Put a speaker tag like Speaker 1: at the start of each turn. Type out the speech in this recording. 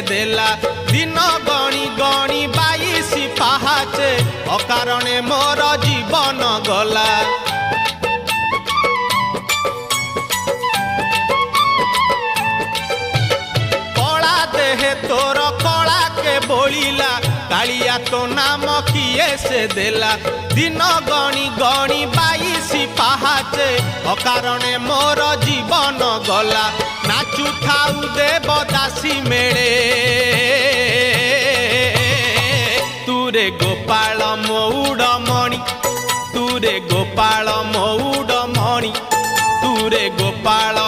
Speaker 1: देला दिन गणी गणी 22 पाहाचे अकारणे मोर जीवन गला। कला देहे तोर कला के बोलिला कालिया तो नाम किए से देला दिन गणी गणी 22 पाहाचे अकारणे मोर जीवन गला। नाचु थाउ देवदासी मेले तुरे गोपाल मौड़ मणि तुरे गोपाल मौड़ मणि तुरे गोपाल